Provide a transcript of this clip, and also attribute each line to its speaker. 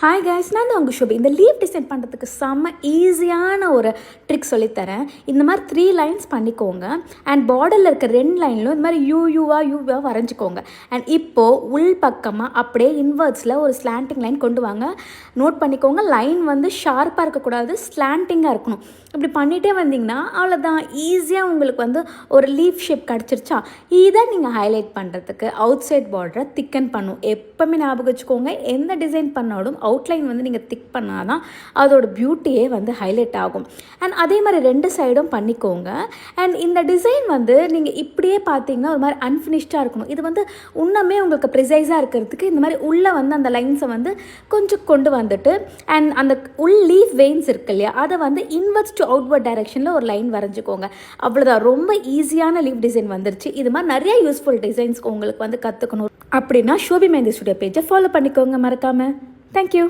Speaker 1: Hi guys, நான் தான் உங்கள் ஷோபி. இந்த லீவ் டிசைன் பண்ணுறதுக்கு செம்ம ஈஸியான ஒரு ட்ரிக் சொல்லித்தரேன். இந்த மாதிரி 3 லைன்ஸ் பண்ணிக்கோங்க. அண்ட் பார்டரில் இருக்க 2 லைன்லும் இந்த மாதிரி யூவாக வரைஞ்சிக்கோங்க. அண்ட் இப்போது உள் பக்கமாக அப்படியே இன்வர்ட்ஸில் ஒரு ஸ்லாண்டிங் லைன் கொண்டு வாங்க. நோட் பண்ணிக்கோங்க, லைன் வந்து ஷார்ப்பாக இருக்கக்கூடாது, ஸ்லாண்டிங்காக இருக்கணும். இப்படி பண்ணிகிட்டே வந்தீங்கன்னா அவ்வளோதான், ஈஸியாக உங்களுக்கு வந்து ஒரு லீஃப் ஷேப் கிடச்சிருச்சா. இதை நீங்கள் ஹைலைட் பண்ணுறதுக்கு அவுட் சைட் பார்டரை திக்கன் பண்ணும். எப்போவுமே ஞாபகம் வச்சுக்கோங்க, எந்த டிசைன் பண்ணாலும் அவுட்லைன் வந்து நீங்கள் திக் பண்ணால் தான் அதோட பியூட்டியே வந்து ஹைலைட் ஆகும். அண்ட் அதே மாதிரி 2 சைடும் பண்ணிக்கோங்க. அண்ட் இந்த டிசைன் வந்து நீங்கள் இப்படியே பார்த்தீங்கன்னா ஒரு மாதிரி அன்ஃபினிஷ்டாக இருக்கணும். இது வந்து இன்னுமே உங்களுக்கு ப்ரிசைஸாக இருக்கிறதுக்கு இந்த மாதிரி உள்ளே வந்து அந்த லைன்ஸை வந்து கொஞ்சம் கொண்டு வந்துட்டு அண்ட் அந்த உள் லீஃப் வெயின்ஸ் இருக்கு இல்லையா, அதை வந்து இன்வெர்ட்ஸ் டு அவுட்வர்ட் டைரெக்ஷனில் ஒரு லைன் வரைஞ்சிக்கோங்க. அவ்வளோதான், ரொம்ப ஈஸியான லீஃப் டிசைன் வந்துருச்சு. இது மாதிரி நிறைய யூஸ்ஃபுல் டிசைன்ஸ்க்கு உங்களுக்கு வந்து கற்றுக்கணும் அப்படின்னா ஷோபி மெஹந்தி ஸ்டுடியோ பேஜை ஃபாலோ பண்ணிக்கோங்க மறக்காமல். Thank you.